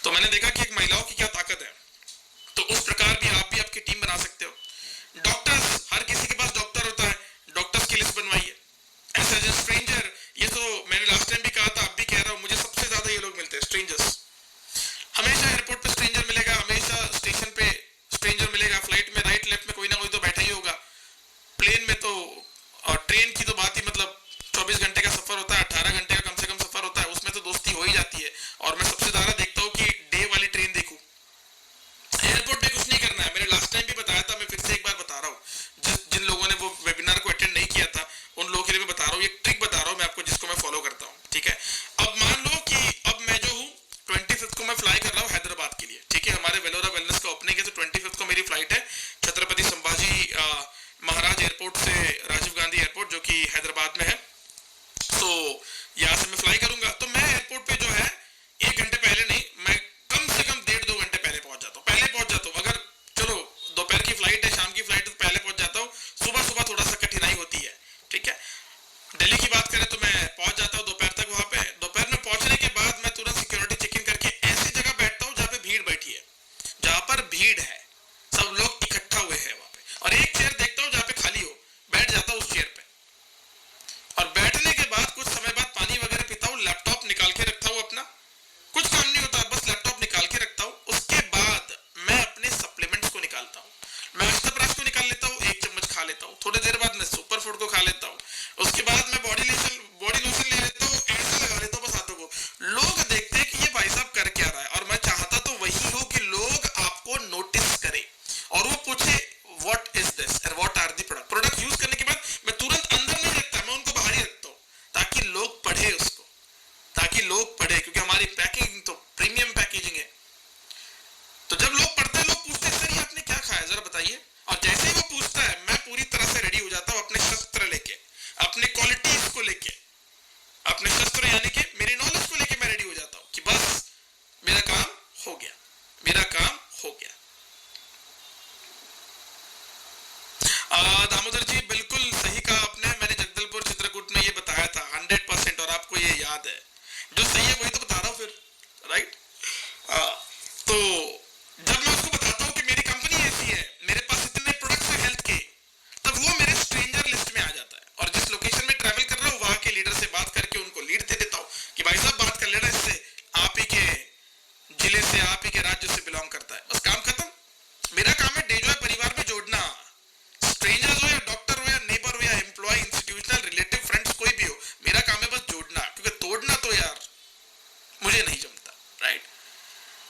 तो मैंने देखा कि एक महिलाओं की क्या ताकत है। तो उस प्रकार भी आप भी आपकी टीम बना सकते हो। डॉक्टर्स, हर किसी के पास डॉक्टर होता है, डॉक्टर्स की लिस्ट बनवाइए। ऐसे जो स्ट्रेंजर, ये तो मैंने लास्ट टाइम भी कहा था, अब भी कह रहा हूँ, मुझे सबसे ज्यादा ये लोग मिलते हैं, स्ट्रेंजर्स। हमेशा एयरपोर्ट पे स्ट्रेंजर मिलेगा, हमेशा स्टेशन पे स्ट्रेंजर मिलेगा, फ्लाइट में राइट लेफ्ट में कोई ना कोई तो बैठा ही होगा, प्लेन में तो, और ट्रेन की तो बात ही मतलब 24 घंटे का सफर होता है, 18 घंटे का कम से कम सफर होता है, उसमें तो दोस्ती हो ही जाती है। और मैं सबसे ज्यादा देखता हूँ कि डे वाली ट्रेन देखूं। एयरपोर्ट पे कुछ नहीं करना है, मैंने लास्ट टाइम भी बताया था, मैं फिर से एक बार बता रहा हूँ। जिन लोगों ने वो वेबिनार को अटेंड नहीं किया था उन लोगों के लिए मैं बता रहा हूँ, एक ट्रिक बता रहा हूँ मैं आपको, जिसको मैं फॉलो करता हूँ, ठीक है। अब मान लो कि अब मैं जो हूँ 25 को मैं फ्लाई कर रहा हूँ हैदराबाद के लिए, ठीक है। हमारे वेलोरा वेलनेस का ओपनिंग है, तो 25 को मेरी फ्लाइट है छत्रपति संभाजी महाराज एयरपोर्ट से राजीव गांधी एयरपोर्ट, जो कि हैदराबाद में है। तो यहाँ से मैं फ्लाई करूंगा, तो मैं एयरपोर्ट पे जो है 1 घंटे पहले नहीं, मैं कम से कम 1.5-2 घंटे पहले पहुंच जाता हूँ। पहले पहुंच जाता हूँ, अगर चलो दोपहर की फ्लाइट है, शाम की फ्लाइट है, तो पहले पहुंच जाता हूँ। सुबह सुबह थोड़ा सा कठिनाई होती है, ठीक है। दिल्ली की बात करें तो मैं पहुंच जाता हूँ दोपहर तक वहां पे। दोपहर में पहुंचने के बाद मैं तुरंत सिक्योरिटी चेक इन करके ऐसी जगह बैठता हूँ जहाँ पे भीड़ बैठी है, जहाँ पर भीड़ है, सब लोग इकट्ठा हुए हैं वहां पे, और एक चेयर देखता हूँ जहाँ पे खाली हो, बैठ जाता हूँ उस चेयर पे। और बैठने के बाद कुछ समय बाद पानी वगैरह पीता हूँ, लैपटॉप निकाल के रखता हूँ अपना, कुछ काम नहीं होता, बस लैपटॉप निकाल के रखता हूँ। उसके बाद मैं अपने सप्लीमेंट्स को निकालता हूँ। मैं अष्टप्राश को निकाल लेता हूँ, 1 चम्मच खा लेता हूँ। थोड़ी देर बाद मैं सुपर फूड को खा लेता हूँ। उसके बाद मैं बॉडी लोशन ले लेता हूँ, ऐसे लगा लेता हूँ बस हाथों को। लोग देखते हैं कि ये भाई साहब कर क्या रहा है, और मैं चाहता तो वही हूँ कि लोग आपको नोटिस करें और वो पूछे व्हाट इज दिस और what are the product. Product use करने के बाद मैं तुरंत अंदर नहीं रखता, मैं उनको बाहर ही रखता हूँ, ताकि लोग पढ़े उसको, ताकि लोग पढ़े, क्योंकि हमारी पैकिंग तो प्रीमियम पैकेजिंग है। तो जब लोग पढ़ते हैं, लोग पूछते हैं सर ये आपने क्या खाया जरा बताइए, और जैसे ही वो पूछता है मैं पूरी तरह से रेडी हो जाता हूँ, अपने शस्त्र लेके, अपने क्वालिटीज को लेके, अपने शस्त्र यानी कि मेरी नॉलेज को लेके मैं रेडी हो जाता हूँ कि बस मेरा काम हो गया, मेरा काम हो गया। दामोदर जी बिल्कुल सही कहा आपने, मैंने जगदलपुर चित्रकूट में ये बताया था 100%, और आपको ये याद है। जो सही है वही तो बता रहा हूँ फिर, राइट। तो जब मैं उसको बताता हूँ कि मेरी कंपनी ऐसी है, मेरे पास इतने प्रोडक्ट्स हैं हेल्थ के, तब वो मेरे स्ट्रेंजर लिस्ट में आ जाता है। और जिस लोकेशन में ट्रैवल कर रहा हूँ वहां के लीडर से बात करके उनको लीड दे देता हूँ कि भाई साहब बात कर लेना इससे, आप ही के जिले से, आप ही के राज्य से बिलोंग करता है, बस काम खत्म। मेरा काम है डेजॉय परिवार में जोड़ना, स्ट्रेंजर्स हो या डॉक्टर हो या नेबर हो या एम्प्लॉय, इंस्टीट्यूशनल, रिलेटिव, फ्रेंड्स, कोई भी हो, मेरा काम है बस जोड़ना, क्योंकि तोड़ना तो यार मुझे नहीं जमता, राइट।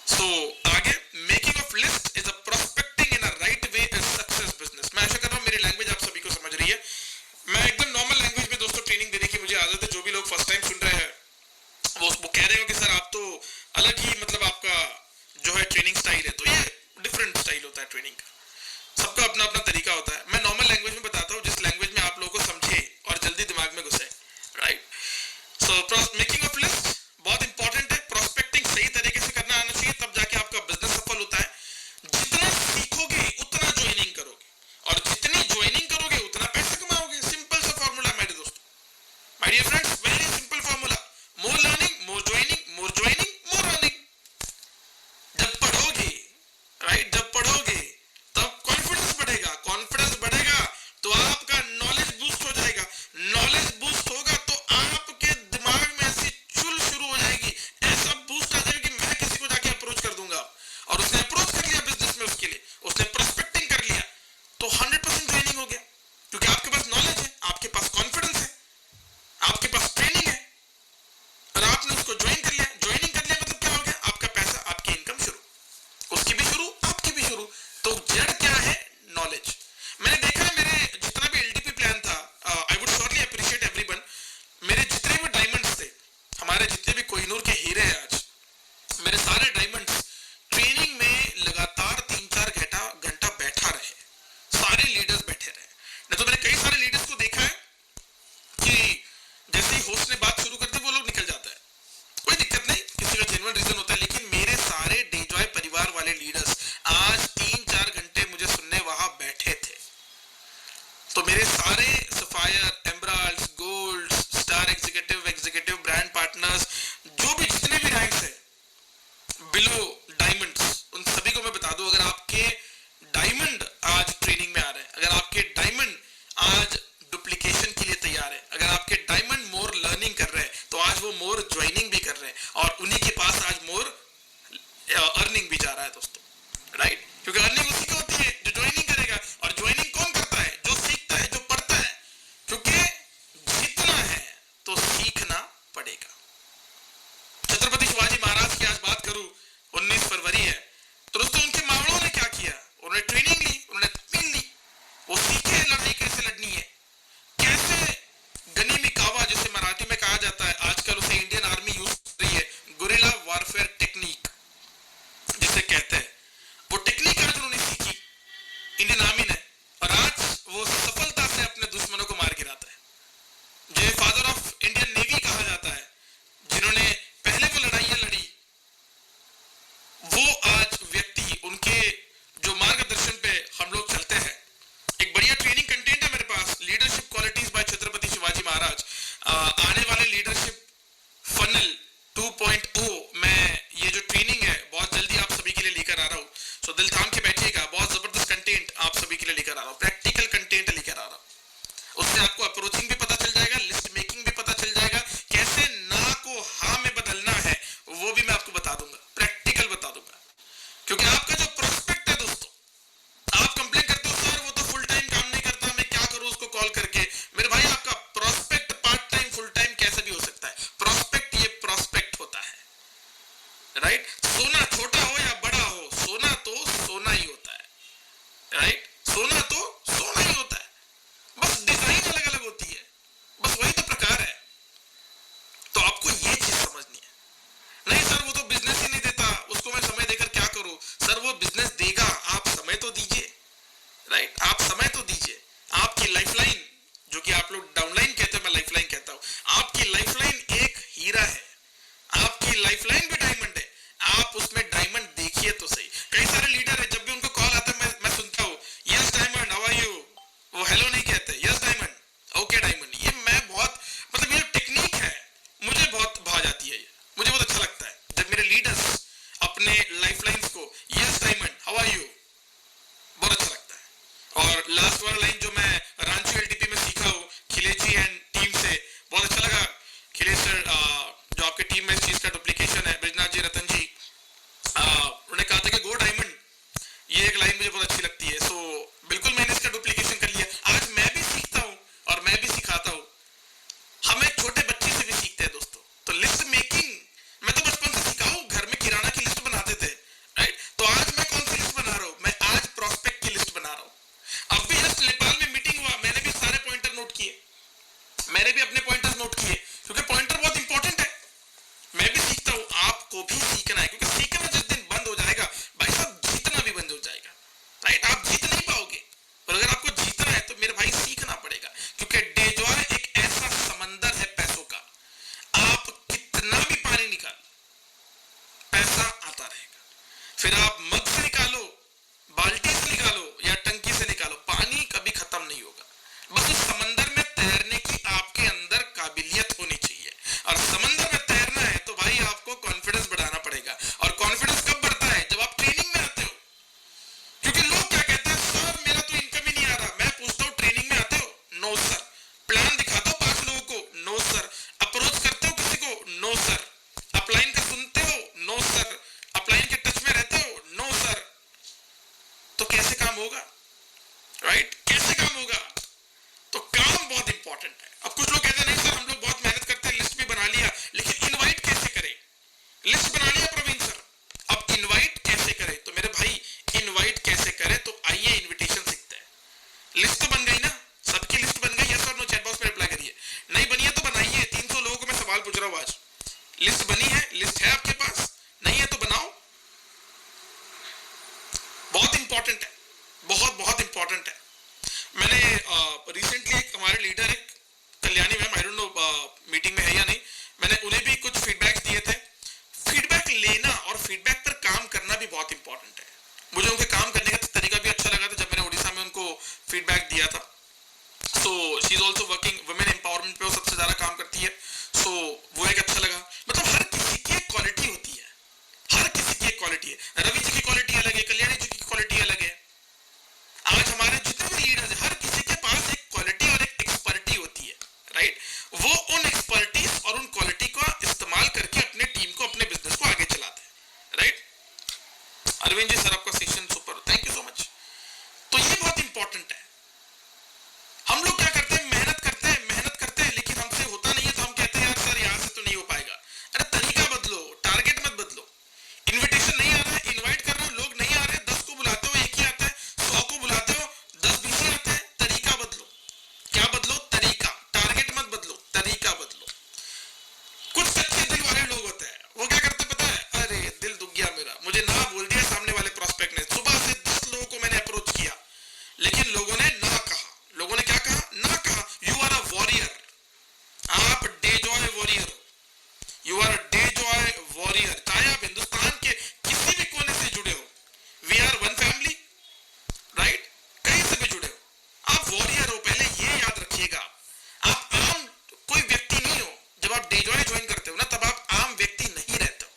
सो आगे, making of list is a prospecting in a right way is success business. मैं आशा कर रहा हूँ मेरी लैंग्वेज आप सभी को समझ रही है। मैं एकदम नॉर्मल लैंग्वेज में दोस्तों ट्रेनिंग देने की मुझे आदत है। जो भी लोग फर्स्ट टाइम सुन रहे हैं वो कह रहे हो कि सर आप तो अलग ही, मतलब आपका बिलो डायमंड्स, उन सभी को मैं बता दूं, अगर आपके डायमंड आज ट्रेनिंग में आ रहे हैं, अगर आपके डायमंड आज डुप्लीकेशन के लिए तैयार है, अगर आपके डायमंड मोर लर्निंग कर रहे हैं, तो आज वो मोर ज्वाइनिंग भी कर रहे हैं और उन्हीं के पास आज मोर अर्निंग भी जा रहा है दोस्तों, राइट? क्योंकि अर्निंग उसी की होती है जो ज्वाइनिंग करेगा, और ज्वाइनिंग कौन करता है? जो सीखता है, जो पढ़ता है, क्योंकि जीतना है तो सीखना पड़ेगा। छत्रपति शिवाजी महाराज की आज बात करूं, 19 फरवरी है, तो दोस्तों उनके मावड़ों ने क्या किया? उन्होंने ट्रेनिंग ली, उन्होंने तालीम ली, वो सीखे लड़ाई कैसे लड़नी है, कैसे गनी में कावा जिसे मराठी में कहा जाता है, आजकल उसे इंडियन आर्मी यूज कर रही है, गुरिल्ला वारफेयर टेक्निक जिसे कहते हैं, वो टेक्निक आज उन्होंने सीखी इंडियन आर्मी ने, और आज वो सफलता से अपने दुश्मनों को मार गिराता है। जो फादर ऑफ इंडियन नेवी कहा जाता है, जिन्होंने पहले वो लड़ाइयां लड़ी, वो आज व्यक्ति, उनके जो मार्गदर्शन पे हम लोग चलते हैं। एक बढ़िया ट्रेनिंग कंटेंट है मेरे पास, leadership qualities by Chhatrapati Shivaji Maharaj. आने वाले लीडरशिप फनल 2.0 में ये जो ट्रेनिंग है बहुत जल्दी आप सभी के लिए लेकर आ रहा हूँ, सो दिल थाम के बैठिएगा। बहुत जबरदस्त कंटेंट आप सभी के लिए लेकर आ रहा हूँ, प्रैक्टिकल कंटेंट लेकर आ रहा हूँ। उससे आपको अप्रोचिंग भी पता चल जाएगा, लिस्ट मेकिंग भी पता चल जाएगा, कैसे ना को हाँ में बदलना है वो भी मैं आपको बता दूंगा, प्रैक्टिकल बता दूंगा। क्योंकि आपका जो प्रोस्पेक्ट है दोस्तों, आप कंप्लेन करते हो सर वो तो फुल टाइम काम नहीं करता, मैं क्या करूं उसको कॉल करके। मेरे भाई आपका prospect part time full time कैसे भी हो सकता है, प्रोस्पेक्ट ये प्रोस्पेक्ट होता है, राइट? सोना छोटा हो या बड़ा हो, सोना तो सोना ही होता है, राइट? सोना तो सोना ही होता है, बस डिजाइन अलग अलग होती है, बस वही तो प्रकार है। तो आपको ये चीज समझनी है। नहीं सर वो तो बिजनेस ही नहीं देता, उसको मैं समय देकर क्या करूं? सर वो बिजनेस देगा, आप समय तो दीजिए, राइट? आप समय तो दीजिए। आपकी लाइफलाइन, जो कि आप लोग डाउनलाइन कहते हो, मैं लाइफलाइन कहता हूं, आपकी लाइफलाइन एक हीरा है, आपकी लाइफलाइन भी डायमंड है, आप उसमें डायमंड देखिए तो सही। कई सारे लीडर है, जब भी उनको कॉल आता है मैं सुनता हूं, yes diamond how are you, वो हेलो नहीं कहते, यस डायमंड, ओके डायमंड। ये मैं बहुत, मतलब ये टेक्निक है, मुझे बहुत भा जाती है, ये मुझे बहुत अच्छा लगता है जब मेरे लीडर्स अपने लाइफलाइंस को yes diamond how are you, बहुत अच्छा लगता है। और लास्ट वाला लाइन जो मैं रांची एलडीपी में सीखा हूं खिलेश जी एंड टीम से, बहुत अच्छा लगा। खिलेश सर जो आपके टीम में इस चीज का डुप्लीकेशन है, ब्रिजनाथ जी, रतन जी, उन्होंने कहा था कि गो डायमंड, ये एक लाइन मुझे बहुत अच्छी लगती है। सो बिल्कुल मैंने इसका डुप्लीकेशन कर लिया। आज मैं भी सीखता हूं और मैं भी सिखाता हूं, हम एक छोटे बच्चे से भी सीखते हैं दोस्तों। तो लिस्ट मेकिंग मैं तो बचपन से सीखा हूं, घर में किराना की लिस्ट बनाते थे, राइट? तो आज मैं कौन सी लिस्ट बना रहा हूं? मैं आज प्रोस्पेक्ट की लिस्ट बना रहा हूं। अब भी जस्ट नेपाल में मीटिंग हुआ, मैंने भी सारे पॉइंटर नोट किए, मैंने भी अपने पॉइंटर्स नोट किए, क्योंकि पॉइंटर बहुत इंपॉर्टेंट है। मैं भी सीखता हूं, आपको भी सीखना है, क्योंकि सीखना जिस दिन बंद हो जाएगा भाई साहब, जीतना भी बंद हो जाएगा, राइट? आप जीत नहीं पाओगे, और अगर आपको जीतना है तो मेरे भाई सीखना पड़ेगा, क्योंकि डेजॉय एक ऐसा समंदर है पैसों का, आप कितना भी पानी निकालो पैसा आता रहेगा। फिर आप मग से निकालो, बाल्टी से निकालो या टंकी से निकालो, पानी कभी खत्म नहीं होगा। बस उस समंदर में तैरने की आपके अंदर काबिलियत होनी चाहिए, और समंदर में तैरना है तो भाई आपको कॉन्फिडेंस बढ़ाना पड़ेगा। और कॉन्फिडेंस कब बढ़ता है? जब आप ट्रेनिंग में आते हो। क्योंकि लोग क्या कहते हैं, सर मेरा तो इनकम ही नहीं आ रहा। मैं पूछता हूं ट्रेनिंग में आते हो? No sir. प्लान दिखाता हूं 5 लोगों को? No sir. अप्रोच करते हो किसी को? No sir. अपलाइन का सुनते हो? No sir. अपलाइन के टच में रहते हो? No sir. तो कैसे काम होगा, राइट? कैसे काम होगा? तो काम बहुत इंपॉर्टेंट है। अब कुछ लोग कहते हैं नहीं सर हम लोग बहुत मेहनत करते हैं, लिस्ट भी बना लिया, लेकिन इनवाइट कैसे करें? लिस्ट बना लिया प्रवीण सर, अब इनवाइट कैसे करें? तो मेरे भाई इनवाइट कैसे करें, तो आइए इनविटेशन सीखते हैं। लिस्ट तो बन गई ना, सबकी लिस्ट बन गई, यस और नो चैट बॉक्स में रिप्लाई करिए। नहीं बनी है तो बनाइए। 300 लोगों को मैं सवाल पूछ रहा हूं आज, लिस्ट बनी है? लिस्ट है आपके पास? नहीं है तो बनाओ। बहुत इंपॉर्टेंट है, बहुत बहुत इंपॉर्टेंट है। क्वालिटी है, रवि जी की क्वालिटी अलग है, कल्याणी जी की क्वालिटी अलग है। आज हमारे जितने भी लीडर्स हैं, हर किसी के पास एक क्वालिटी और एक एक्सपर्टी होती है, राइट? वो उन एक्सपर्टीज और उन क्वालिटी का इस्तेमाल करके अपने टीम को, अपने बिजनेस को आगे चलाते हैं, राइट? अरविंद जी सर, आपका session super, thank you so much. तो ये बहुत इंपॉर्टेंट है। हम लोग क्या करते हैं, मेहनत करते हैं, लेकिन हमसे होता नहीं है, तो हम कहते हैं यार सर यहाँ से तो नहीं हो पाएगा। अरे तरीका बदलो, टारगेट मत बदलो। इनविटेशन नहीं आ रहा है, इनवाइट कर रहे हो, लोग नहीं आ रहे, 10 को बुलाते हो, एक ही आता है, 100 को बुलाते हो, 10 20 ही आते हैं। तरीका बदलो। क्या बदलो? तरीका। टारगेट मत बदलो, तरीका बदलो। कुछ सच्चे दिल वाले लोग होते हैं, वो क्या करते पता है, अरे दिल दुख गया मेरा, मुझे ना बोल दिया सामने वाले प्रोस्पेक्ट ने। सुबह से 10 लोगों को मैंने अप्रोच किया, लेकिन लोगों ने ना कहा। लोगों ने क्या कहा? ना कहा। यू आर अ वॉरियर, आप डे जॉय वॉरियर हो। You are a day joy warrior. चाहे आप हिंदुस्तान के किसी भी कोने से जुड़े हो, we are one family, right? कहीं से भी जुड़े हो, आप वॉरियर हो। पहले ये याद रखिएगा, आप आम कोई व्यक्ति नहीं हो। जब आप डे जॉय ज्वाइन करते हो ना, तब आप आम व्यक्ति नहीं रहते हो।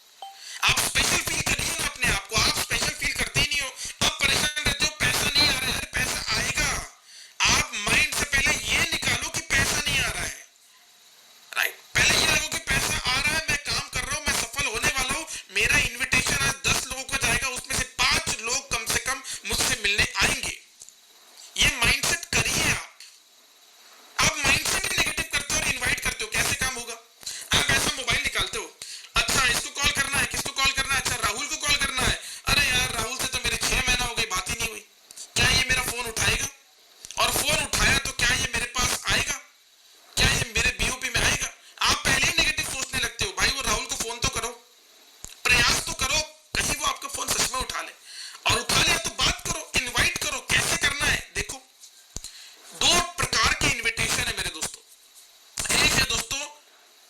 आप स्पेशल फील करिए ना अपने आप को। आप स्पेशल फील करते ही नहीं हो, आप परेशान रहते हो, पैसा नहीं आ रहा है। पैसा आएगा। आप माइंड से पहले ये निकालो कि पैसा नहीं आ रहा है, राइट? पहले ये लगो कि पैसा आ रहा है, मैं काम कर रहा हूं, मैं सफल होने वाला हूं, मेरा इनविटेशन आज 10 लोगों को जाएगा, उसमें से 5 लोग कम से कम मुझसे मिलने आएंगे। ये माइंडसेट करिए आप माइंडसेट ही नेगेटिव करते हो और इनवाइट करते हो, कैसे काम होगा? आप ऐसा मोबाइल निकालते हो, अच्छा इसको कॉल करना है, किसको कॉल करना है, अच्छा राहुल को कॉल करना है। अरे यार राहुल से तो मेरे 6 महीना हो गए, बात ही नहीं हुई। क्या ये मेरा फोन उठाएगा? और फोन उठाया तो क्या ये मेरे पास आएगा? क्या ये मेरे बीओपी में आएगा? आप पहले ही नेगेटिव सोचने लगते हो। भाई वो राहुल को फोन तो करो, प्रयास तो करो, कहीं वो आपका फोन सच में उठा ले, और उठा लिया तो बात करो, इनवाइट करो। कैसे करना है देखो, 2 प्रकार के इनविटेशन है मेरे दोस्तों। एक है दोस्तों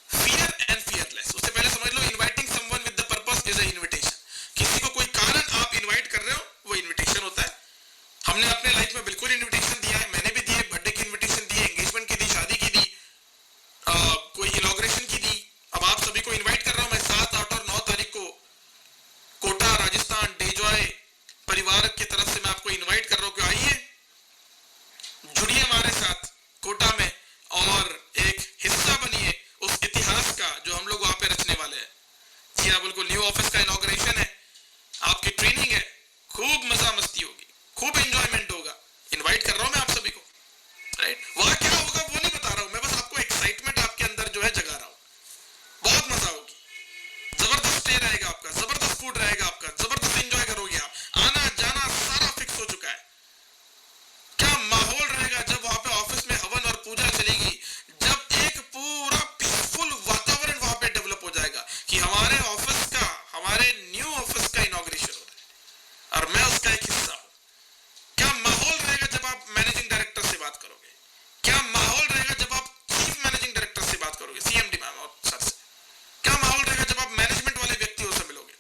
फियर एंड फियरलेस। उससे पहले समझ लो, inviting someone with the purpose is a invitation. किसी को कोई कारण आप इनवाइट कर रहे हो, वो इनविटेशन होता है। हमने अपने लाइफ में बिल्कुल इनविटेशन दिया है, मैंने भी दिए, बर्थडे की इनविटेशन दी है, एंगेजमेंट की दी, शादी की दी, कोई इनॉग्रेशन की दी। अब आप सभी को इनवाइट कर रहा हूं मैं 7, 8 और 9 तारीख को कोटा राजस्थान डे जॉय परिवार की तरफ से मैं आपको इनवाइट कर रहा हूं कि आइए, जुड़िए हमारे साथ कोटा में और एक हिस्सा बनिए उस इतिहास का जो हम लोग वहां पे रचने वाले हैं। जी हाँ, बिल्कुल न्यू ऑफिस का इनॉग्रेशन है, आपकी ट्रेनिंग है, खूब मजा मस्ती होगी, खूब एंजॉयमेंट होगा। इनवाइट कर रहा हूं मैं आप सभी को, राइट? वहां क्या होगा वो नहीं बता रहा हूं मैं, बस आपको एक्साइटमेंट आपके अंदर जो है जगा रहा हूं। बहुत मजा होगी, जबरदस्त स्टे रहेगा आपका, जबरदस्त फूड रहेगा आपका, जबरदस्त एंजॉय करोगे आप। आना जाना सारा फिक्स हो चुका है। क्या माहौल रहेगा जब वहां पे ऑफिस में हवन और पूजा चलेगी, जब एक पूरा पीसफुल वातावरण वहां पे डेवलप हो जाएगा कि हमारे ऑफिस का, हमारे न्यू ऑफिस का इनॉग्रेशन हो रहा है और मैं उसका एक हिस्सा हूं। क्या माहौल रहेगा जब आप मैनेजिंग डायरेक्टर से बात करोगे? क्या माहौल रहेगा जब आप चीफ मैनेजिंग डायरेक्टर से बात करोगे, सीएमडी मैम और सर से? क्या माहौल रहेगा जब आप मैनेजमेंट वाले व्यक्तियों से मिलोगे?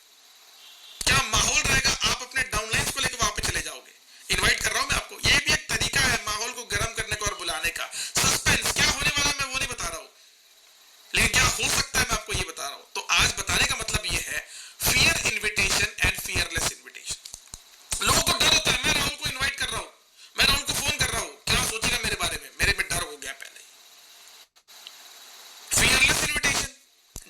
क्या माहौल रहेगा आप अपने डाउनलाइंस को लेकर वहां पे चले जाओगे? इनवाइट कर रहा हूं मैं आपको। ये भी एक तरीका है माहौल को गर्म करने का और बुलाने का। सस्पेंस क्या होने वाला मैं वो नहीं बता रहा हूं, लेकिन क्या हो सकता है मैं आपको ये बता रहा हूं। तो आज बताने का मतलब ये है, fear invitation and fearless invitation. लोगों को डर होता है, मैं राहुल को इनवाइट कर रहा हूं, मैं राहुल को फोन कर रहा हूं, क्या सोचेगा मेरे बारे में? मेरे में डर हो गया पहले। फियरलेस इनविटेशन,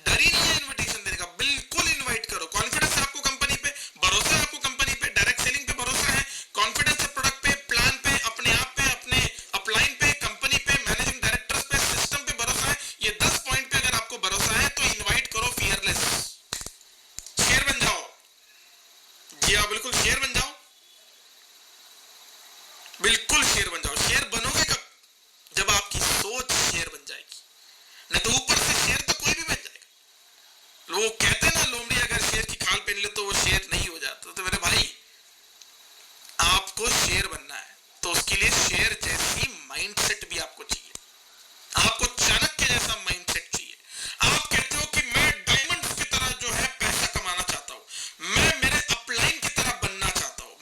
डर ही नहीं है इनविटेशन देने का, बिल्कुल इनवाइट करो। कॉन्फिडेंस है आपको कंपनी पे, भरोसा है आपको कंपनी पे, डायरेक्ट सेलिंग पे भरोसा है, कॉन्फिडेंस है प्रोडक्ट पे, प्लान पे, अपने आप पे, अपने अपलाइन पे, कंपनी पे, मैनेजिंग डायरेक्टर्स पे, सिस्टम पे भरोसा है। ये 10 पॉइंट पे अगर आपको भरोसा है तो इनवाइट करो फियरलेस। शेयर बन जाओ। जी हाँ, बिल्कुल शेयर बन जाओ, बिल्कुल शेयर बन जाओ। शेयर बनोगे कब? जब आपकी सोच शेयर बन जाएगी, नहीं तो ऊपर से शेयर तो कोई भी बन जाएगा। लोग कहते हैं ना, लोमड़ी अगर शेर की खाल पहन ले तो वो शेर नहीं हो जाता। तो मेरे भाई, आपको शेर बनना है तो उसके लिए शेर जैसी माइंडसेट भी आपको चाहिए। आपको चाणक्य जैसा माइंडसेट चाहिए। आप कहते हो कि मैं डायमंड की तरह जो है पैसा कमाना चाहता हूं, मैं मेरे अपलाइन की तरह बनना चाहता हूं,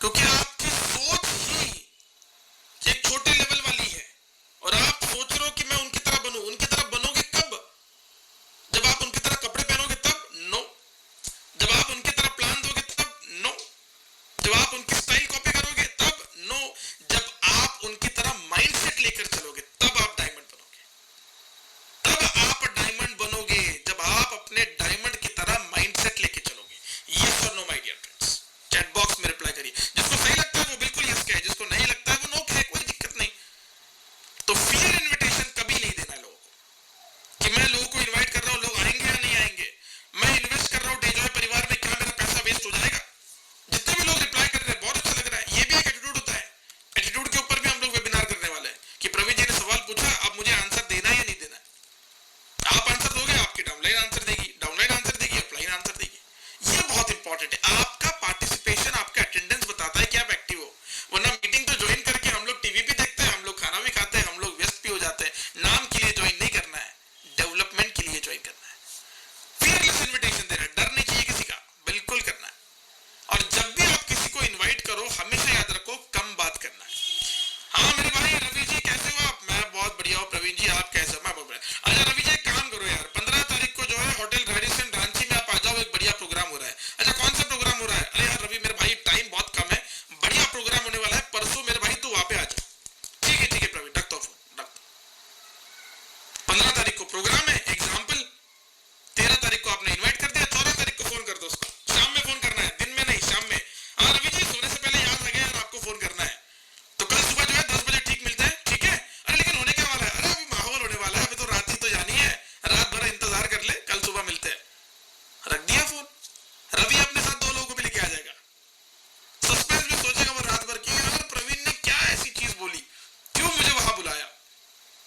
क्योंकि आपकी सोच ही एक छोटे लेवल वाली है और आप सोच रहे हो कि मैं उनकी तरह बनूं। उनकी तरह बनोगे कब? जब आप उनकी तरह कपड़े पहनोगे तब? नो। जब आप उनकी तरह प्लान दोगे तब? नो। जब आप उनकी स्टाइल कॉपी करोगे तब? नो। जब आप उनकी तरह माइंडसेट लेकर चलोगे तब आप डायमंड बनोगे। तब आप डायमंड बनोगे जब आप अपने डायमंड की तरह माइंडसेट लेके चलोगे। यस और no my dear friends, chat box में रिप्लाई करिए। जिसको सही लगता है वो बिल्कुल यस कहे, जिसको नहीं लगता है वो नो कहे, कोई दिक्कत नहीं। तो फियर इन्विटेशन कभी नहीं देना लोगों को कि मैं लोगों को इनवाइट कर रहा हूं, लोग आएंगे या नहीं आएंगे, मैं इन्वेस्ट कर रहा हूं डेजॉय परिवार में, क्या मेरा पैसा वेस्ट हो जाएगा। जितने भी लोग रिप्लाई कर रहे हैं बहुत अच्छा लग रहा है। ये भी एक एटीट्यूड होता है। एटीट्यूड के ऊपर भी हम लोग वेबिनार करने वाले हैं कि प्रवीण जी ने सवाल पूछा, अब मुझे आंसर देना है या नहीं देना है। आप आंसर दोगे, आपकी डाउनलाइन आंसर देगी, डाउनलाइन आंसर देगी, अपलाइन आंसर देगी। ये बहुत इंपॉर्टेंट है। आपका पार्टिसिपेशन, आपका अटेंडेंस बताता है कि आप एक्टिव हो। वरना मीटिंग तो ज्वाइन करके हम लोग टीवी भी देखते हैं, हम लोग खाना भी खाते हैं, हम लोग व्यस्त भी हो जाते हैं। नाम के लिए ज्वाइन नहीं करना है, डेवलपमेंट के लिए ज्वाइन करना है। फियरलेस इन्विटेशन देना है, डर नहीं चाहिए किसी का, बिल्कुल करना है। और जब भी आप किसी को इनवाइट करो हमेशा याद रखो कम बात करना है। हाँ मेरे भाई रवि जी कैसे हो आप? मैं बहुत बढ़िया हूँ। प्रवीण जी आप कैसे हो? मैं बहुत बढ़िया। अच्छा रवि जी एक काम करो यार, 15 तारीख को जो है होटल रेडिसन रांची में आप आ जाओ, एक बढ़िया प्रोग्राम हो रहा है। अच्छा कौन सा प्रोग्राम हो रहा है? अरे यार रवि मेरे भाई टाइम बहुत कम है, बढ़िया प्रोग्राम होने वाला है परसों मेरे भाई, तू वहां पे आ जा। ठीक है प्रवीण, रखता हूँ फोन, रखता हूँ। 15 तारीख को प्रोग्राम है, एग्जाम्पल 13 तारीख को आपने इन्वाइट कर दिया, 14 तारीख को फोन कर दो उसको। शाम में फोन करना है, दिन में नहीं, शाम में। हाँ रवि जी सोने से पहले याद आ गया यार आपको फोन करना है, तो कल सुबह जो है 10 बजे ठीक मिलते हैं, ठीक है? अरे लेकिन होने क्या वाला है? अरे अभी माहौल होने वाला है, अभी तो रात ही तो जानी है, रात भर इंतजार कर ले, कल सुबह मिलते हैं। रख दिया फोन। रवि अपने साथ 2 लोगों को भी लेके आ जाएगा। सस्पेंस में सोचेगा वो रात भर की, यार प्रवीण ने क्या ऐसी चीज बोली, क्यों मुझे वहां बुलाया।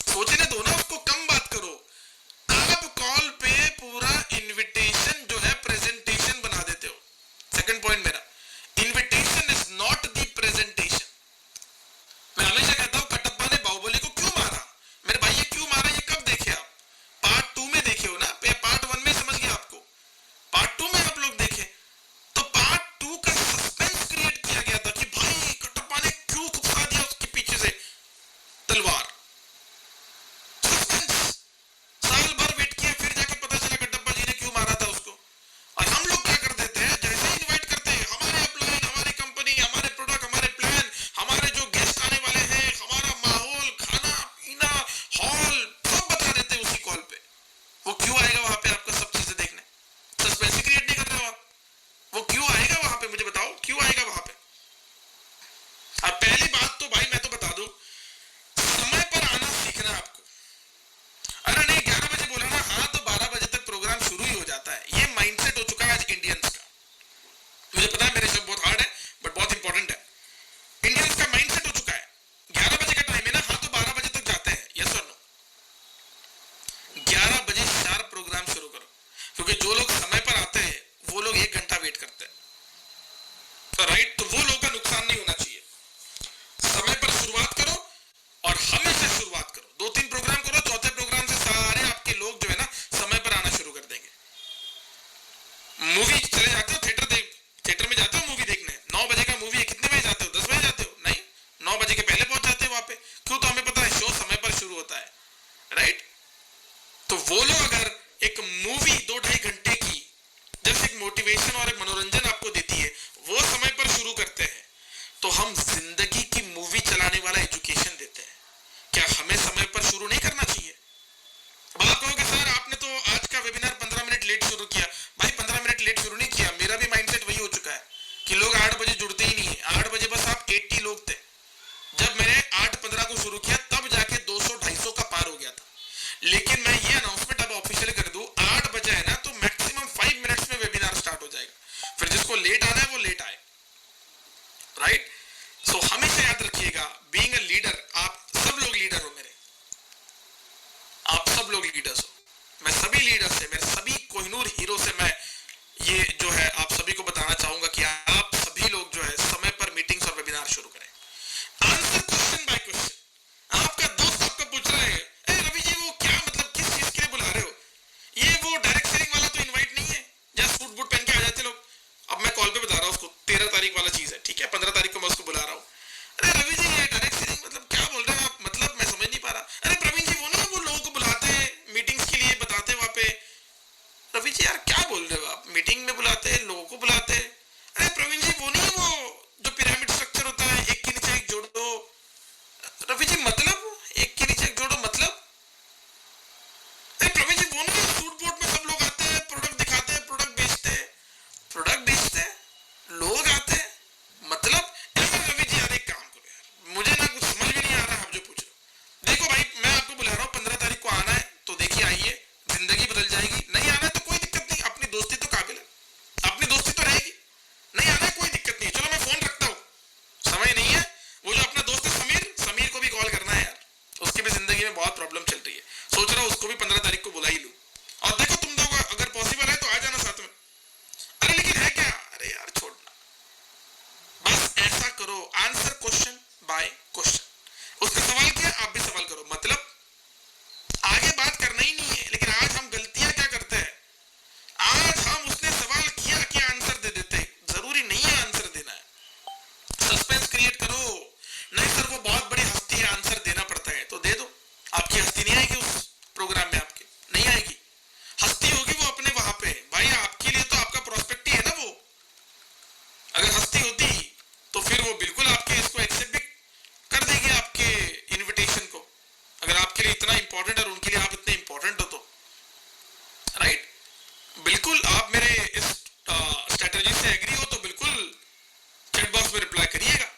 सोचने दो ना उसको, कम बात करो। आप कॉल पे पूरा इनविटेशन जो है प्रेजेंटेशन बना देते हो। सेकंड पॉइंट मेरा, invitation is not the presentation. मैं हमेशा कहता हूं कटप्पा ने बाहुबली को क्यों मारा? मेरे भाई ये क्यों मारा, ये कब देखे आप? पार्ट 2 में देखे हो ना, पार्ट 1 में समझ गया आपको, पार्ट 2 में आप लोग देखे। तो पार्ट 2 का सस्पेंस क्रिएट किया गया था कि भाई कटप्पा ने क्यों घुसा दिया उसके पीछे से तलवार। सस्पेंस। साल भर वेट किया, फिर जाके पता चला कटप्पा जी ने क्यों मारा था उसको। और हम लोग क्या कर देते हैं, जैसे ही इनवाइट करते हैं, हमारे अपलाइन, हमारी कंपनी, हमारे प्रोडक्ट, हमारे प्लान, हमारे जो गेस्ट आने वाले हैं, हमारा माहौल, खाना पीना, हॉल, सब बता देते हैं उसी कॉल पे। वो क्यों आएगा वहां पे आपको सब चीजें देखने? सस्पेंस क्रिएट नहीं कर रहे हो आप। वो क्यों आएगा वहां पे, मुझे बताओ क्यों आएगा वहां पे? अब पहली बात तो भाई मैं तो बता दूं, समय पर आना सीखना आपको। अरे नहीं 11 बजे बोला ना, हाँ तो 12 बजे तक प्रोग्राम शुरू ही हो जाता है। ये माइंडसेट हो चुका है आज इंडियंस का। मुझे पता है मेरे शब्द बहुत हार्ड है बट बहुत इंपॉर्टेंट है। इंडियंस का माइंडसेट हो चुका है 11 बजे का टाइम है ना, हाँ तो 12 बजे तक जाते हैं। यस और नो? 11 बजे शार्प प्रोग्राम शुरू करो, क्योंकि जो लोग समय पर आते हैं वो लोग 1 घंटा वेट करते हैं। तो राइट, तो वो लोगों का नुकसान नहीं होना चाहिए। समय पर शुरुआत करो और हमेशा शुरुआत करो। 2-3 प्रोग्राम करो, चौथे प्रोग्राम से सारे आपके लोग जो है ना समय पर आना शुरू कर देंगे। मूवी चले जाते हो, थिएटर में जाते हो मूवी देखने, 9 बजे का मूवी है, कितने बजे जाते हो? 10 बजे जाते हो? नहीं, 9 बजे के पहले पहुंच जाते हो वहां पे। क्यों? तो हमें पता है शो समय पर शुरू होता है, राइट? तो वो लोग अगर एक मूवी 2-2.5 घंटे की जैसे एक मोटिवेशन और एक मनोरंजन आपको देती है, वो समय पर शुरू करते हैं, तो हम जिंदगी की मूवी चलाने वाला एजुकेशन देते हैं। क्या हमें समय पर शुरू नहीं करना चाहिए? अब आप कहोगे सर आपने तो आज का वेबिनार 15 मिनट लेट शुरू किया। भाई 15 मिनट लेट शुरू नहीं किया, मेरा भी माइंडसेट वही हो चुका है कि लोग 8 बजे जुड़ते ही नहीं है। 8 बजे बस आप 80 लोग थे। जब मैंने 8:15 को शुरू किया तब जाके 200-250 का पार हो गया था। लेकिन मैं ये अनाउंसमेंट अब ऑफिशियल कर दूं, 8 बजे है ना तो मैक्सिमम 5 मिनट्स में वेबिनार स्टार्ट हो जाएगा। फिर जिसको लेट आना है वो लेट आए, राइट? सो हमेशा याद रखिएगा, बीइंग अ लीडर, आप सब लोग लीडर हो मेरे, आप सब लोग लीडर्स हो। मैं सभी लीडर्स से, मेरे सभी कोहिनूर हीरो से मैं ये जो है आप सभी को बताना चाहूंगा कि आप सभी लोग जो है समय पर मीटिंग्स और वेबिनार शुरू करें। Answer question by question. आपका दोस्त आपको पूछ रहा है, ए रवि जी वो क्या मतलब किस चीज के लिए बुला रहे हो? ये वो डायरेक्ट सेलिंग वाला तो इनवाइट नहीं है जहाँ सूट बूट पहन के आ जाते लोग। अब मैं कॉल पे बता रहा हूँ उसको, 13 तारीख वाला चीज है, ठीक है? 15 तारीख को को मैं उसको बुला रहा हूँ, अरे रवि जी ये डायरेक्ट सेलिंग मतलब क्या बोल रहे हैं आप, मतलब मैं समझ नहीं पा रहा। अरे प्रवीण जी वो नहीं, वो लोगों को बुलाते हैं मीटिंग्स के लिए, बताते हैं वहाँ पे। रवि जी यार क्या बोल रहे हो आप, मीटिंग में बुलाते हैं, लोगों को बुलाते हैं। अरे प्रवीण जी वो नहीं, वो जो पिरामिड स्ट्रक्चर होता है, एक के नीचे एक जोड़ दो। रवि जी मतलब एक के नीचे एक जोड़ो मतलब? अरे प्रवीण जी वो नहीं, सूट बूट में सब लोग आते हैं, प्रोडक्ट दिखाते हैं, प्रोडक्ट बेचते हैं, लोग आते हैं, मतलब? ऐसे रवि जी यार एक काम करो यार, मुझे ना कुछ समझ में नहीं आ रहा आप जो पूछ रहे हो। देखो भाई मैं आपको बुला रहा हूँ, 15 तारीख को आना है तो देखिए आइए, जिंदगी बदल जाएगी। नहीं आना है तो कोई दिक्कत नहीं, अपनी दोस्ती तो काबिल है, अपनी दोस्ती तो रहेगी। नहीं आना है कोई दिक्कत नहीं, चलो मैं फोन रखता हूँ, समय नहीं है। वो जो अपना दोस्त है समीर को भी कॉल करना है यार, उसकी भी जिंदगी में बहुत प्रॉब्लम चल रही है, सोच रहा हूँ उसको भी 15 तारीख को बुला ही लूँ। और देखो तुम लोग अगर पॉसिबल है तो आ जाना साथ में। अरे लेकिन है क्या, अरे यार छोड़ना, बस ऐसा करो, आंसर क्वेश्चन बाय क्वेश्चन। उसका सवाल किया आप भी सवाल करो, मतलब आगे बात करना ही नहीं है। लेकिन आज हम गलतियां क्या करते हैं, आज हम उसने सवाल किया कि आंसर दे देते, जरूरी नहीं है आंसर देना है, सस्पेंस क्रिएट करो। नहीं सर वो बहुत बड़ी हस्ती है, आंसर देना पड़ता है, तो दे दो। आपकी हस्ती नहीं आएगी उस प्रोग्राम में, आपके नहीं आएगी, हस्ती होगी वो अपने वहां पे। भाई आपके लिए तो आपका प्रोस्पेक्ट ही है ना वो, अगर हस्ती होती तो फिर वो बिल्कुल आपके इसको एक्सेप्ट भी कर देगी, आपके इनविटेशन को, अगर आपके लिए इतना इंपॉर्टेंट और उनके लिए आप इतने इंपॉर्टेंट हो तो। राइट, बिल्कुल आप मेरे इस स्ट्रेटेजी से एग्री हो तो बिल्कुल चैट बॉक्स में रिप्लाई करिएगा।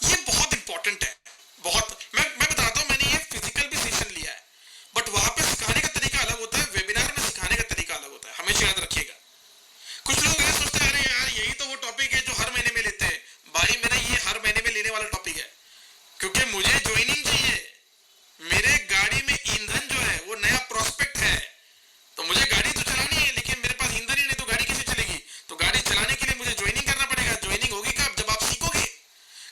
ये बहुत इंपॉर्टेंट है, बहुत। मैं बताता हूँ, मैंने ये फिजिकल भी सेशन लिया है, बट वहां पे सिखाने का तरीका अलग होता है, वेबिनार में सिखाने का तरीका अलग होता है, हमेशा याद रखिएगा। कुछ लोग ये सोचते हैं अरे यार यही तो वो टॉपिक है जो हर महीने में लेते हैं। भाई मेरा ये हर महीने में लेने वाला टॉपिक है, क्योंकि मुझे ज्वाइनिंग चाहिए, मेरे गाड़ी में ईंधन जो है वो नया प्रोस्पेक्ट है, तो मुझे गाड़ी तो चलानी है, लेकिन मेरे पास ईंधन ही नहीं तो गाड़ी कैसे चलेगी। तो गाड़ी चलाने के लिए मुझे ज्वाइनिंग करना पड़ेगा। ज्वाइनिंग होगी कब, जब आप सीखोगे,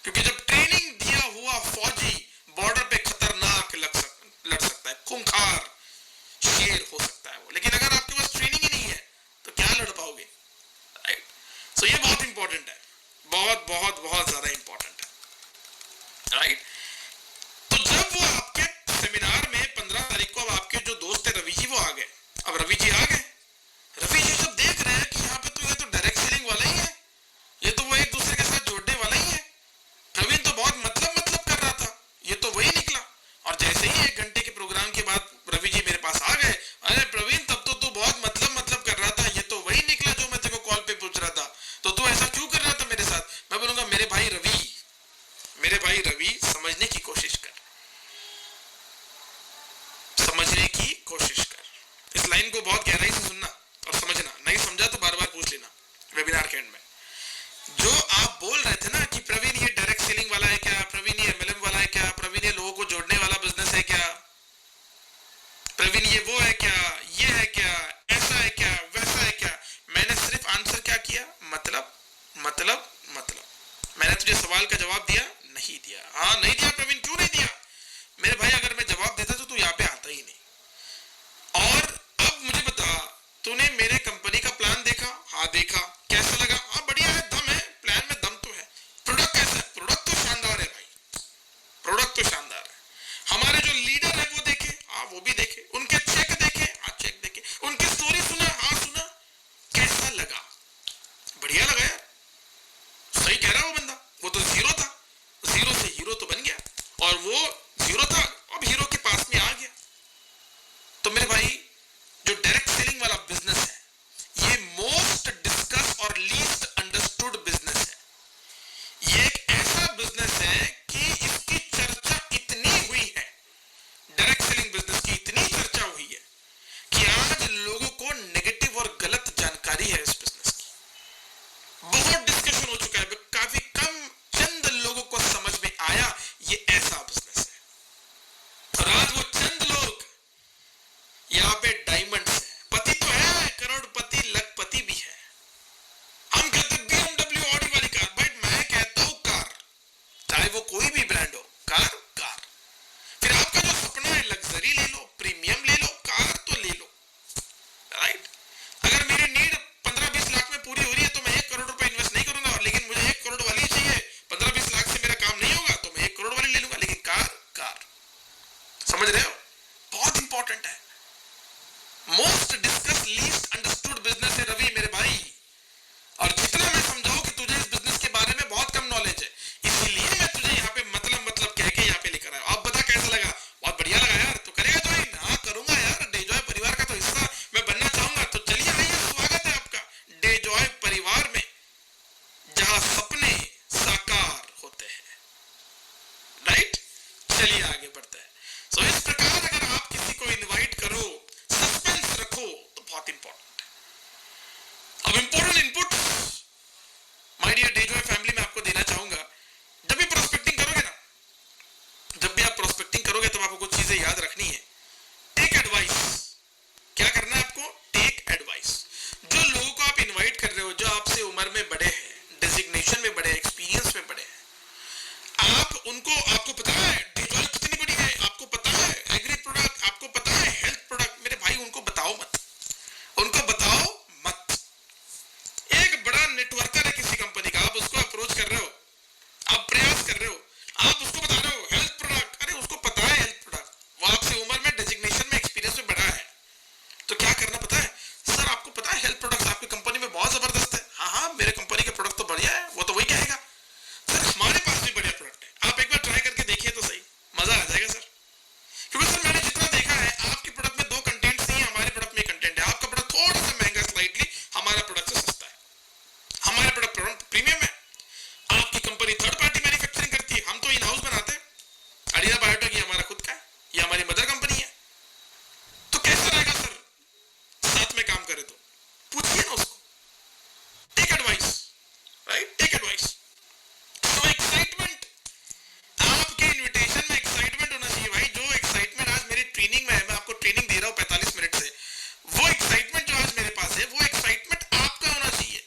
क्योंकि जब ट्रेनिंग दिया हुआ फौजी बॉर्डर पे खतरनाक लड़ सकता है, खूंखार शेर हो सकता है वो, लेकिन अगर आपके पास ट्रेनिंग ही नहीं है तो क्या लड़ पाओगे। राइट, सो ये बहुत इंपॉर्टेंट है, बहुत बहुत बहुत ज्यादा इंपॉर्टेंट है। राइट, तो जब वो आपके सेमिनार में 15 तारीख को, अब आपके जो दोस्त है रवि जी वो आ गए। अब रवि जी आ गए, रवि जी जब देख रहे हैं कि यहाँ पे तो ये तो डायरेक्ट सेलिंग वाला ही है, ये तो वो एक दूसरे के साथ जोड़ने वाला ही है, प्रवीण तो बहुत मतलब कर रहा था, ये तो वही निकला। और जैसे ही 1 घंटे के प्रोग्राम के बाद रवि जी मेरे पास आ गए, अरे प्रवीण तब तो तू बहुत मतलब कर रहा था, ये तो वही निकला जो मैं तेरे को कॉल पे पूछ रहा था, तो तू ऐसा क्यों कर रहा था मेरे साथ। मैं बोलूंगा मेरे भाई रवि समझने की कोशिश कर, समझने की कोशिश कर। इस लाइन को बहुत गहराई से सुनना और समझना, नहीं समझा तो बार बार पूछ लेना वेबिनार के एंड में। जो आप बोल रहे थे ना कि प्रवीण ये डायरेक्ट सेलिंग वाला है क्या, प्रवीण ये एमएलएम वाला है क्या, प्रवीण ये लोगों को जोड़ने वाला बिजनेस है क्या, प्रवीण ये वो है क्या, ये है क्या, ऐसा है क्या, वैसा है क्या। मैंने सिर्फ आंसर क्या किया, मतलब मैंने तुझे सवाल का जवाब दिया, नहीं दिया। हाँ नहीं दिया प्रवीण, क्यों नहीं दिया मेरे भाई, अगर मैं जवाब देता तो तू यहाँ पे आता ही नहीं। और अब मुझे बता, तूने मेरे कंपनी का प्लान देखा, हाँ देखा, कैसा लगा, हाँ बढ़िया है, दम है, प्लान में दम तो है। प्रोडक्ट कैसा है, प्रोडक्ट तो शानदार है भाई, प्रोडक्ट तो शानदार है। हमारे जो लीडर है वो देखे, हाँ वो भी देखे, उनके चेक देखे, हाँ चेक देखे, उनकी स्टोरी सुना, हाँ सुना, कैसा लगा, बढ़िया लगा यार, सही कह रहा वो बंदा, वो तो जीरो था, जीरो से हीरो तो बन गया। नेटवर्कर है किसी कंपनी का, आप उसको अप्रोच कर रहे हो, आप प्रयास कर रहे हो, आप उसको बता रहे हो हेल्थ प्रोडक्ट, अरे उसको पता है हेल्थ प्रोडक्ट, वो आपसे उम्र में, डेजिग्नेशन में, एक्सपीरियंस में बड़ा है, तो क्या करना पता है सर, आपको पता है हेल्थ प्रोडक्ट्स आपकी कंपनी में बहुत जबरदस्त है, हाँ हाँ मेरे कंपनी के प्रोडक्ट तो बढ़िया है, वो तो वही कहेगा सर हमारे पास भी बढ़िया प्रोडक्ट है, आप एक बार ट्राई करके देखिए तो सही, मजा आ जाएगा सर। क्योंकि सर मैंने जितना देखा है आपके प्रोडक्ट में 2 कंटेंट्स नहीं है, हमारे प्रोडक्ट में कंटेंट है, आपका प्रोडक्ट थोड़ा सा महंगा स्लाइटली, हमारा प्रोडक्ट से सस्ता है, हमारा प्रोडक्ट प्रीमियम है, आपकी कंपनी थर्ड पार्टी मैन्युफैक्चरिंग करती है, हम तो इन हाउस बनाते हैं, अडिया बायोटेक ये हमारा खुद का है, ये हमारी मदर कंपनी है, तो कैसा रहेगा सर साथ में काम करे तो, पूछिए ना उसको, take advice, right, take advice. तो एक्साइटमेंट, आपके इन्विटेशन में एक्साइटमेंट होना चाहिए भाई, जो एक्साइटमेंट आज मेरी ट्रेनिंग में है, मैं आपको ट्रेनिंग दे रहा हूँ 45 मिनट से, वो एक्साइटमेंट जो आज मेरे पास है, वो एक्साइटमेंट आपका होना चाहिए।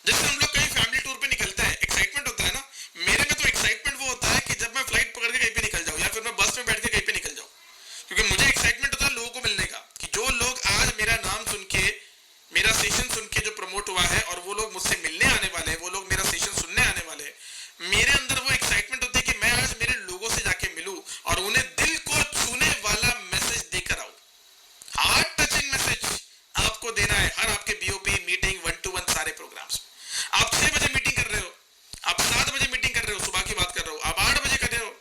जैसे हम लोग कहीं फैमिली टूर पे निकलते हैं, एक्साइटमेंट होता है ना, मेरे में तो एक्साइटमेंट वो होता है कि जब मैं फ्लाइट पकड़ के कहीं पे निकल जाऊं या फिर मैं बस में बैठ के कहीं पे निकल जाऊं, क्योंकि मुझे एक्साइटमेंट होता है लोगों को मिलने का, कि जो लोग आज मेरा नाम सुन के, मेरा सेशन सुन के जो प्रमोट हुआ है और वो लोग मुझसे मिलने आने वाले हैं, वो लोग मेरा सेशन सुनने आने वाले हैं, मेरे अंदर वो एक्साइटमेंट होती है कि मैं आज मेरे लोगों से जाके मिलूं और उन्हें दिल को छूने वाला मैसेज देकर आऊं, हार्ट टचिंग मैसेज आपको देना है हर आपके बीओपी मीटिंग, 1-to-1 सारे प्रोग्राम्स। आप 6 बजे मीटिंग कर रहे हो, आप 7 बजे मीटिंग कर रहे हो, सुबह की बात कर रहा हूं, आप 8 बजे कर रहे हो,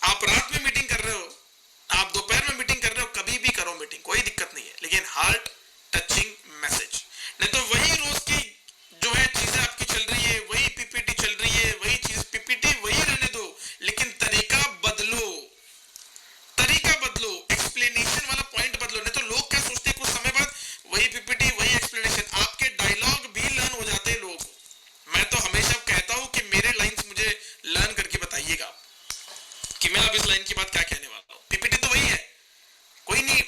आप रात में मीटिंग कर रहे हो, आप दोपहर में मीटिंग कर रहे हो, कभी भी करो मीटिंग, कोई दिक्कत नहीं है, लेकिन हार्ट टचिंग मैसेज, नहीं तो वही रोज की जो है चीजें आपकी चल रही है, वही पीपीटी चल रही है, वही चीज पीपीटी वही रहने दो, लेकिन तरीका बदलो, तरीका बदलो, एक्सप्लेनेशन वाला पॉइंट बदलो, नहीं तो लोग क्या सोचते हैं कुछ समय बाद वही पीपीटी वही एक्सप्लेनेशन, आपके डायलॉग भी लर्न हो जाते हैं लोगों को। मैं तो हमेशा कहता हूं कि मेरे लाइंस मुझे लर्न करके बताइएगा कि मैं अब इस लाइन की बात क्या कहने वाला हूं, पीपीटी तो वही है, कोई नहीं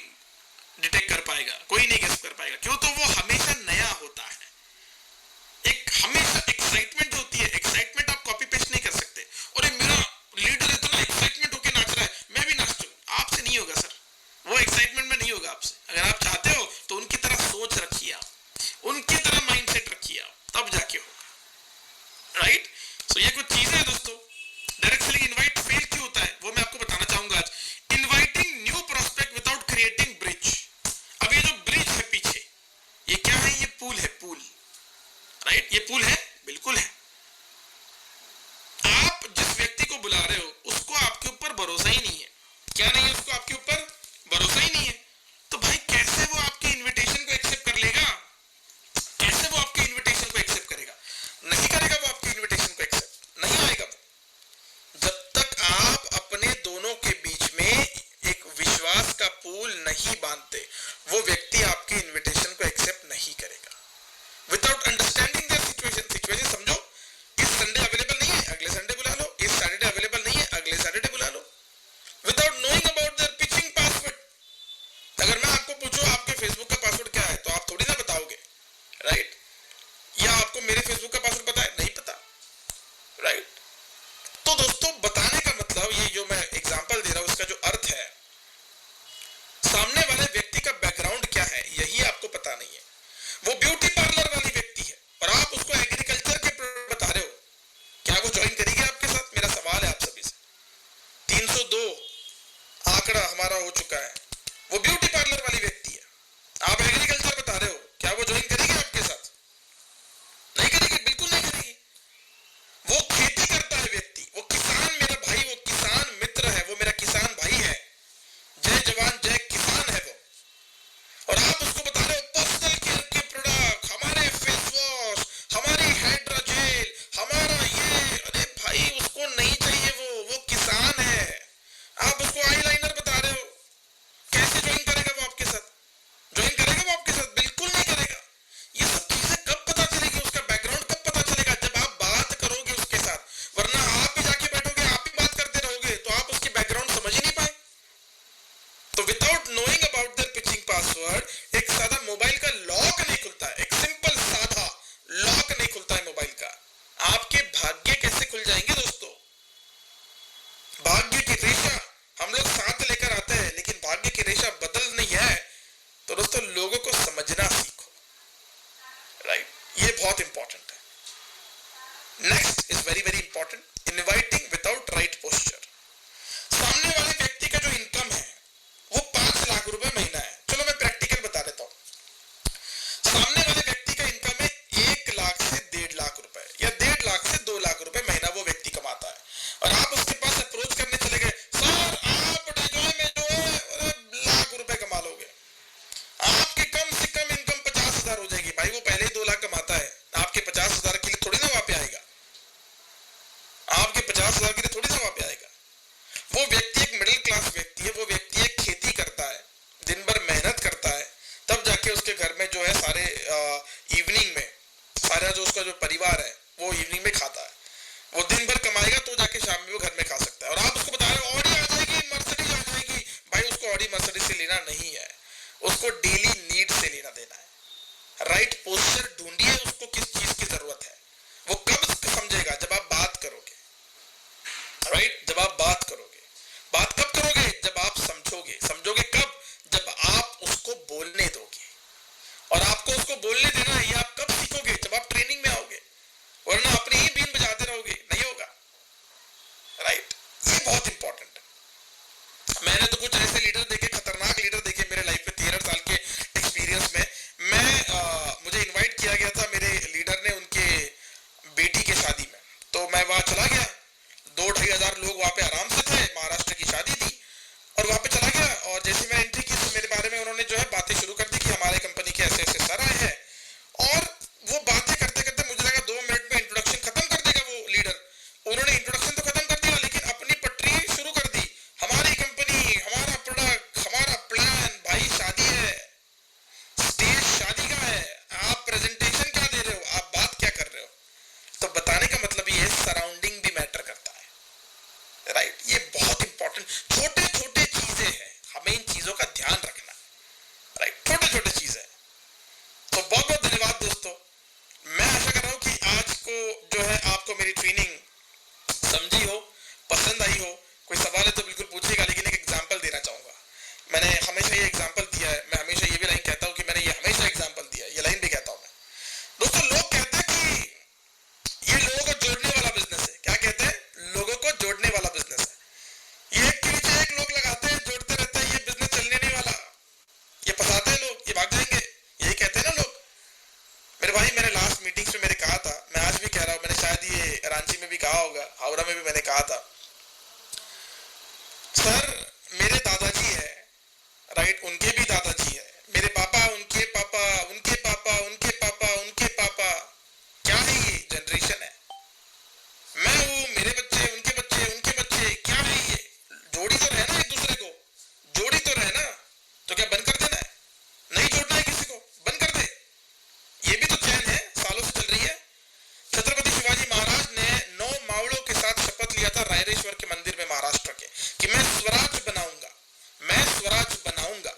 डिटेक्ट कर पाएगा, कोई नहीं गेस कर पाएगा, क्यों, तो वो हमेशा नया होता है, एक हमेशा एक्साइटमेंट होती है, एक्साइटमेंट आप कॉपी पेस्ट नहीं कर सकते, और मेरा लीडर इतना एक्साइटमेंट होकर नाच रहा है मैं भी नाचूं, आपसे नहीं होगा सर, वो एक्साइटमेंट में नहीं होगा आपसे, अगर आप चाहते हो तो उनकी तरह सोच रखिए, आप उनकी तरह माइंडसेट रखिए, आप तब जाके होगा, राइट। सो ये कुछ चीजें हैं दोस्तों। डायरेक्ट सेलिंग इनवाइट फेल क्यों होता है वो मैं आपको बताना चाहूंगा आज। Inviting new prospect without creating bridge. अब ये जो ब्रिज है पीछे, ये क्या है, ये पूल है, पूल, राइट, ये पूल है, बिल्कुल है। आप जिस व्यक्ति को बुला रहे हो उसको आपके ऊपर भरोसा ही नहीं है, क्या नहीं है, उसको आपके ऊपर भरोसा ही नहीं है, तो भाई कैसे वो आपके इनविटेशन को एक्सेप्ट कर लेगा, कैसे वो आपके इनविटेशन को एक्सेप्ट करेगा, नहीं करेगा वो आपके इनविटेशन को एक्सेप्ट, नहीं आएगा जब तक आप अपने दोनों के बीच में एक विश्वास का पूल नहीं बांधते, वो व्यक्ति आपके इनविटेशन को एक्सेप्ट नहीं करेगा। Without understanding their situation very very important, inviting without right posture. सामने वाले व्यक्ति का जो इनकम है वो 5 लाख रुपए महीना है, चलो मैं प्रैक्टिकल बता देता हूँ। सामने वाले व्यक्ति का इनकम है 1 लाख से 1.5 लाख रुपए या 1.5 लाख से 2 लाख रुपए महीना वो व्यक्ति कमाता है, और आप उसके पास अप्रोच करने चले गए, सर आप डिजॉय में जो है लाख रुपए कमा लोगे, आपकी कम से कम इनकम 50,000 हो जाएगी। भाई वो पहले ही 2 लाख कमाता है, आपके 50,000 के लिए थोड़ी ना वहां पे आएगा, आपके 50,000 के लिए थोड़ी ना वहां पे आएगा। वो व्यक्ति एक मिडिल क्लास व्यक्ति है, वो व्यक्ति एक खेती करता है, दिन भर मेहनत करता है, तब जाके उसके घर में जो है सारे इवनिंग में सारा जो उसका जो परिवार है वो इवनिंग में खाता है। वो दिन भर कमाएगा तो जाके शाम में वो घर में खा सकता है, और आप उसको बता रहे हो ऑडी आ जाएगी, मर्सिडीज आ जाएगी। भाई उसको ऑडी मर्सिडीज से लेना नहीं है, उसको डेली नीड से लेना देना है। राइट पोस्चर ढूंढिए, उसको किस चीज की जरूरत है, वो कब समझेगा, जब आप बात करोगे। राइट, जब आप बात करोगे। बात कब करोगे, जब आप समझोगे। समझोगे कब, जब आप उसको बोलने दोगे, और आपको उसको बोलने देना है ये आप कब सीखोगे, जब आप ट्रेनिंग में आओगे, वरना अपनी ही बीन बजाते रहोगे, नहीं होगा। राइट, ये बहुत इंपॉर्टेंट है। मैंने तो कुछ ऐसे लीडर देखे, खतरनाक लीडर देखे मेरे लाइफ में 13 साल के एक्सपीरियंस में। मुझे इनवाइट किया गया था मेरे लीडर ने उनके बेटी के शादी में, तो मैं वहां चला गया। 2-2.5 हजार लोग वहां पे आराम से थे, महाराष्ट्र की शादी थी, और वहां पे चला गया, और जैसे मैं एंट्री की तो मेरे बारे में उन्होंने जो है बातें शुरू कर दी कि हमारे कंपनी के ऐसे ऐसे सर आए हैं, और वो बातें करते करते मुझे लगा 2 मिनट में इंट्रोडक्शन खत्म कर देगा वो लीडर। उन्होंने इंट्रोडक्शन तो खत्म कर दिया, लेकिन अपनी पटरी शुरू कर दी, हमारी कंपनी, हमारा प्रोडक्ट, हमारा प्लान। भाई शादी है, स्टेज शादी का है, आप प्रेजेंटेशन क्या दे रहे हो, आप बात क्या कर रहे हो। तो बताने का मतलब ये सराउंडिंग भी मैटर करता है। राइट, ये बहुत इंपॉर्टेंट छोटे छोटे चीजें हैं, हमें इन चीजों का ध्यान रखना है। राइट, छोटे छोटे चीजें। तो बहुत बहुत धन्यवाद दोस्तों। मैं आशा कर रहा हूं कि आज को जो है आपको मेरी ट्रेनिंग समझी हो, पसंद आई हो। कोई सवाल है तो बिल्कुल पूछिएगा, लेकिन एक एग्जांपल देना चाहूंगा। मैंने हमेशा ये एग्जांपल दिया है, मैं हमेशा ये भी लाइन कहता हूं कि मैंने ये हमेशा एग्जांपल दिया है, ये लाइन भी कहता हूं मैं। दोस्तों, लोग कहते हैं कि ये लोगों को जोड़ने वाला बिजनेस है। क्या कहते हैं? लोगों को जोड़ने वाला बिजनेस है। ये एक के नीचे एक लोग लगाते हैं, जोड़ते रहते हैं, ये बिजनेस चलने नहीं वाला, ये फंसाते हैं लोग, ये भाग जाएंगे, यही कहते हैं ना लोग। मेरे भाई, मैंने लास्ट मीटिंग्स में मैंने कहा था, मैं आज भी कह रहा हूं, मैंने शायद ये रांची में भी कहा होगा, हावड़ा में भी मैंने कहा था, सर मेरे दादाजी है, राइट, उनके भी दादाजी है, मेरे पापा, उनके पापा, उनके पापा, उनके पापा, उनके पापा। क्या है ये? जनरेशन है। मैं हूं, मेरे बच्चे, उनके बच्चे, उनके बच्चे। क्या है ये? जोड़ी तो रहना एक दूसरे को, जोड़ी तो रहना। तो क्या बंद कर देना है? नहीं जोड़ना है किसी को, बंद कर दे। ये भी तो चैन है, सालों से चल रही है। छत्रपति शिवाजी महाराज ने 9 मावड़ों के साथ शपथ लिया था रायरेश्वर के मंदिर में महाराष्ट्र के, कि मैं स्वराज बनाऊंगा, मैं स्वराज बनाऊंगा।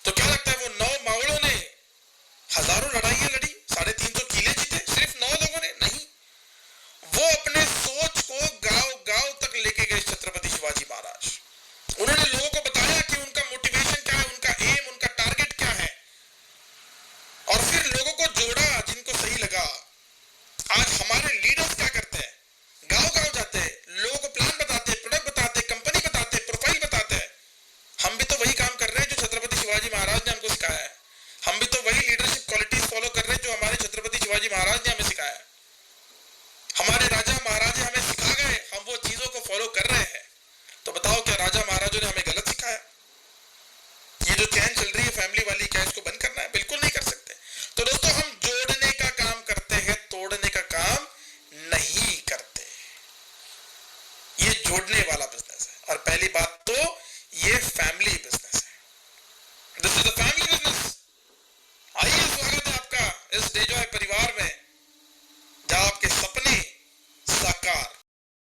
तो क्या लगता है वो 9 मावड़ों ने हजारों लड़ाइयां लड़ी, 350 किले जीते, सिर्फ 9 लोगों ने? नहीं, वो अपने सोच को गांव गांव तक लेके गए छत्रपति शिवाजी महाराज। उन्होंने लोगों को बताया कि उनका मोटिवेशन क्या है, उनका एम, उनका टारगेट क्या है, और फिर लोगों को जोड़ा जिनको सही लगा। आज हमारे लीडर्स क्या करते हैं? गांव गांव जाते हैं, लोगों को प्लान बताते हैं, प्रोडक्ट बताते हैं, कंपनी बताते हैं, प्रोफाइल बताते हैं। हम भी तो वही काम कर रहे हैं जो छत्रपति शिवाजी महाराज ने हमको सिखाया है। हम भी तो वही लीडरशिप क्वालिटीज फॉलो कर रहे हैं जो हमारे छत्रपति शिवाजी महाराज ने हमें सिखाया है। हमारे राजा महाराजा हमें सिखा गए, हम वो चीजों को फॉलो कर रहे हैं। तो बताओ, क्या राजा महाराजों ने हमें गलत सिखाया? ये जो चैन चल रही है फैमिली वाली, क्या इसको बंद करना है? बिल्कुल नहीं कर सकते। तो दोस्तों, हम जोड़ने का काम करते हैं, तोड़ने का काम नहीं करते। ये जोड़ने वाला बिजनेस है, और पहली बात तो ये फैमिली बिजनेस है। This is the family business. आइए, स्वागत है आपका इस डेजॉय परिवार में, जहां आपके सपने साकार